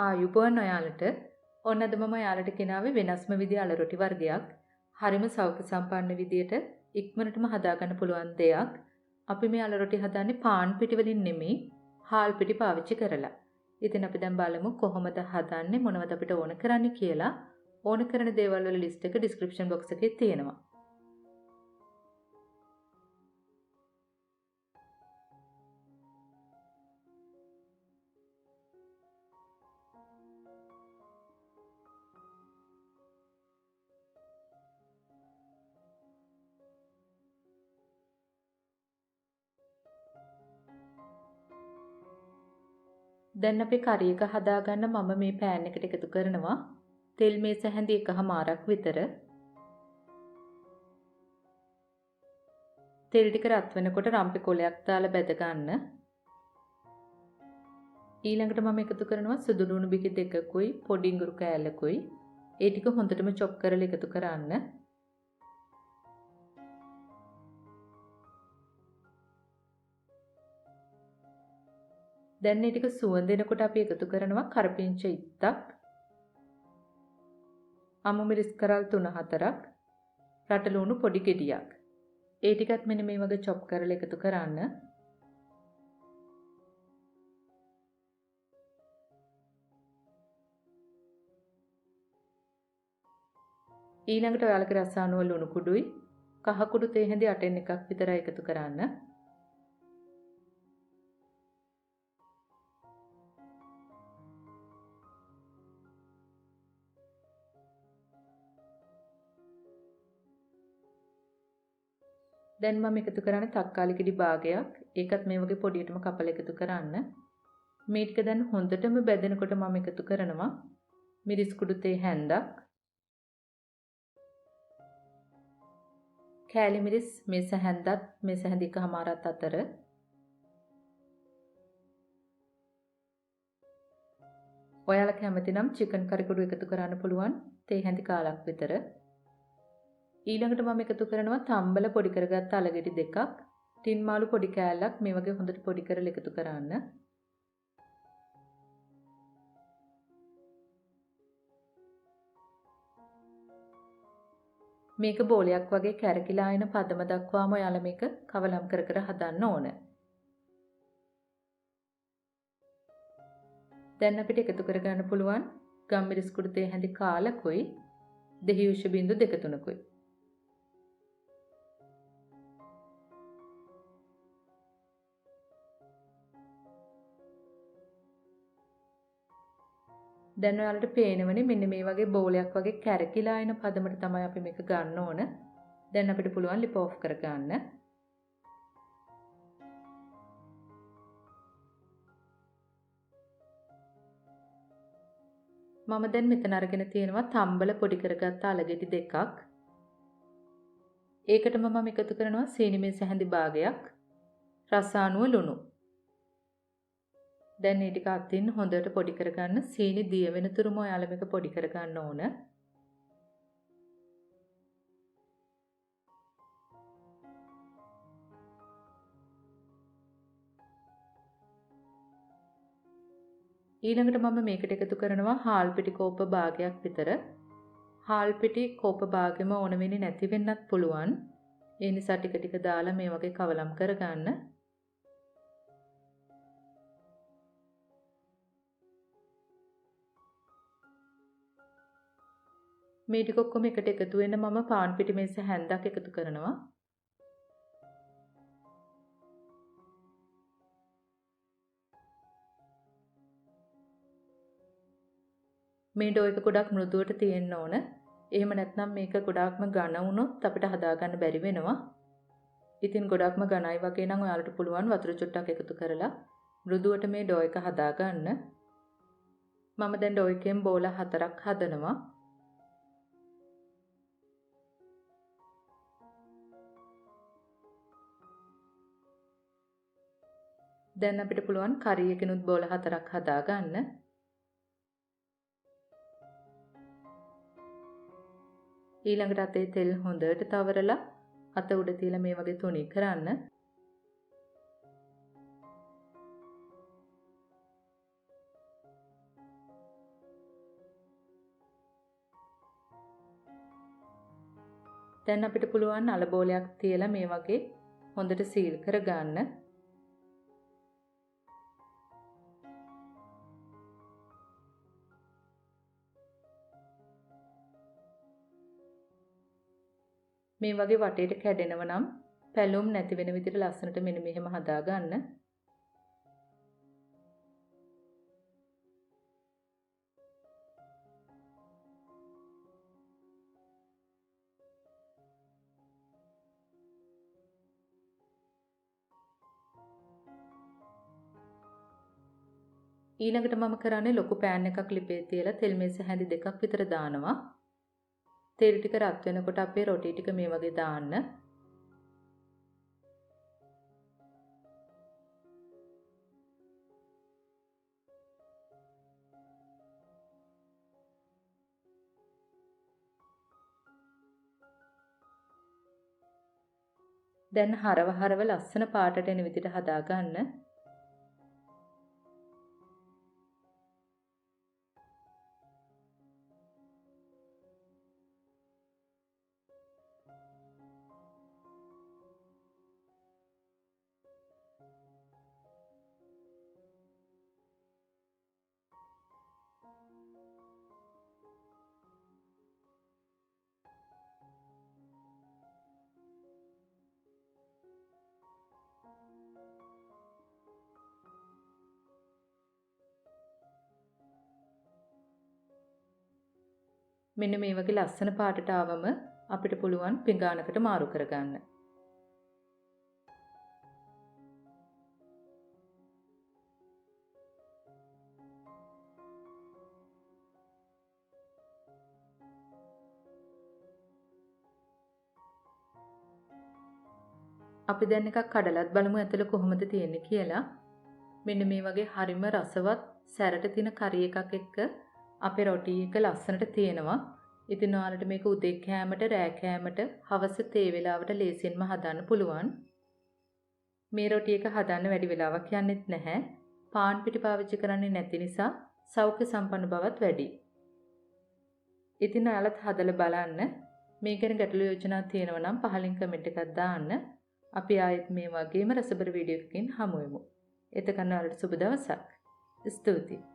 ආයුබෝවන් ඔයාලට. ඔන්න අද මම ඔයාලට ගෙනාවේ වෙනස්ම විදිහේ අලු රොටි වර්ගයක්. හරිම සෞඛ්‍ය සම්පන්න විදියට ඉක්මනටම හදාගන්න පුළුවන් දෙයක්. අපි මේ අලු රොටි හදන්නේ පාන් පිටි වලින් නෙමෙයි, හාල් පිටි පාවිච්චි කරලා. ඉතින් අපි දැන් බලමු කොහොමද හදන්නේ, මොනවද අපිට ඕන කරන්නේ කියලා. ඕන කරන දේවල් වල ලිස්ට් එක ඩිස්ක්‍රිප්ෂන් බොක්ස් එකේ තියෙනවා. දැන් අපි කරි එක හදාගන්න මම මේ පෑන් එකට එකතු කරනවා තෙල් මේස හැඳි 1/4ක් විතර. තෙල් ටික රත් වෙනකොට රම්පෙ කොලයක් දාලා බැද ගන්න. ඊළඟට මම එකතු කරනවා සුදු ලුණු බිකි 2කුයි පොඩි ඉඟුරු කෑල්ලකුයි. ඒ ටික හොඳටම චොප් කරලා එකතු කරන්න. දැන් මේ ටික සුවඳ එනකොට අපි එකතු කරනවා කරපිංච ඉත්තක්, අමු මිරිස් කරල් 3-4ක්, රටලුණු පොඩි ගෙඩියක්. ඒ ටිකත් මෙන්න මේ වගේ චොප් කරලා එකතු කරන්න. ඊළඟට ඔයාලගේ රස අනුව ලුණු කුඩුයි කහ කුඩු තේ හැඳි 8න් එකක් විතරයි එකතු කරන්න. දැන් මම එකතු කරන්නේ තක්කාලි කිඩි භාගයක්. ඒකත් මේ වගේ පොඩියටම කපලා එකතු කරන්න. මේ ටික දැන් හොඳටම බැදෙනකොට මම එකතු කරනවා මිරිස් කුඩු තේ හැන්දක්, කෑලි මිරිස් මේස හැන්දත් මේස හැඳි 1/2ත් අතර, ඔයාලා කැමති නම් චිකන් කරි කුඩු එකතු කරන්න පුළුවන් තේ හැඳි කාලක් විතර. ඊළඟට මම එකතු කරනවා තම්බල පොඩි කරගත්ත අලගෙඩි 2ක්, ටින් මාළු පොඩි කෑල්ලක් මේ වගේ හොඳට පොඩි කරලා එකතු කරන්න. මේක බෝලයක් වගේ කැරකිලා එන පදම දක්වාම ඔයාලා මේක කවලම් කර කර හදන්න ඕන. දැන් අපිට එකතු කරගන්න පුළුවන් ගම්මිරිස් කුඩු තේ හැඳි කාලකුයි දෙහි උෂ බිංදු 2-3කුයි. දැන් ඔයාලට පේනවනේ මෙන්න මේ වගේ බෝලයක් වගේ කැරකිලා එන පදමට තමයි අපි මේක ගන්න ඕන. දැන් අපිට පුළුවන් ලිප් ඔෆ් කරගන්න. මම දැන් මෙතන අරගෙන තියෙනවා තම්බල පොඩි කරගත්ත අලගෙඩි 2ක්. ඒකටම මම එකතු කරනවා සීනි මේස හැඳි භාගයක්, රස අනුව ලුණු. දැන් මේ ටික අතින් හොඳට පොඩි කරගන්න. සීනි දිය වෙන තුරුම ඔයාලා මේක පොඩි කරගන්න ඕන. ඊළඟට මම මේකට එකතු කරනවා හාල් පිටි කෝප්ප භාගයක් විතර. හාල් පිටි කෝප්ප භාගෙම ඕන වෙන්නේ නැති වෙන්නත් පුළුවන්. ඒ නිසා ටික ටික දාලා මේ වගේ කවලම් කරගන්න. මේ ටික ඔක්කොම එකට එකතු වෙන්න මම පාන් පිටි මේස හැන්දක් එකතු කරනවා. මේ ඩෝ එක ගොඩක් මෘදුවට තියෙන්න ඕන. එහෙම නැත්නම් මේක ගොඩාක්ම ඝන වුණොත් අපිට හදාගන්න බැරි වෙනවා. ඉතින් ගොඩක්ම ඝනයි වගේ නම් ඔයාලට පුළුවන් වතුර චුට්ටක් එකතු කරලා මෘදුවට මේ ඩෝ එක හදාගන්න. මම දැන් ඩෝ එකෙන් බෝල 4ක් හදනවා. දැන් අපිට පුළුවන් කරි එකනොත් බෝල 4ක් හදාගන්න. ඊළඟට අතේ තෙල් හොඳට තවරලා අත උඩ තියලා මේ වගේ තුනී කරන්න. දැන් අපිට පුළුවන් අල බෝලයක් තියලා මේ වගේ හොඳට සීල් කරගන්න. මේ වගේ වටේට කැඩෙනව නම් පැලුම් නැති වෙන විදිහට ලස්සනට මෙන්න මෙහෙම හදාගන්න. ඊළඟට මම කරන්නේ ලොකු පෑන් එකක් ලිපේ තියලා තෙල් මේස හැඳි දෙකක් විතර දානවා. තෙල් ටික රත් වෙනකොට අපේ රොටි ටික මේ වගේ දාන්න. දැන් හරව ලස්සන පාටට එන විදිහට හදාගන්න. මෙන්න මේ වගේ ලස්සන පාටට ආවම අපිට පුළුවන් පිඟානකට මාරු කරගන්න. අපි දැන් එකක් කඩලත් බලමු ඇතුළ කොහොමද තියෙන්නේ කියලා. මෙන්න මේ වගේ හරිම රසවත් සැරට තියෙන කරි එකක් එක්ක අපේ රොටි එක ලස්සනට තියෙනවා. ඉතින් ඔයාලට මේක උදේ කෑමට, රෑ කෑමට, හවස තේ වේලාවට ලේසියෙන්ම හදන්න පුළුවන්. මේ රොටි එක හදන්න වැඩි වෙලාවක් යන්නෙත් නැහැ. පාන් පිටි පාවිච්චි කරන්නේ නැති නිසා සෞඛ්‍ය සම්පන්න බවත් වැඩි. ඉතින් ඔයාලත් හදලා බලන්න. මේ ගැන ගැටළු යෝජනා තියෙනවා නම් පහලින් කමෙන්ට් එකක් දාන්න. අපි ආයෙත් මේ වගේම රසබර වීඩියෝ එකකින් හමු වෙමු. එතකන් ඔයාලට සුබ දවසක්. ස්තුතියි.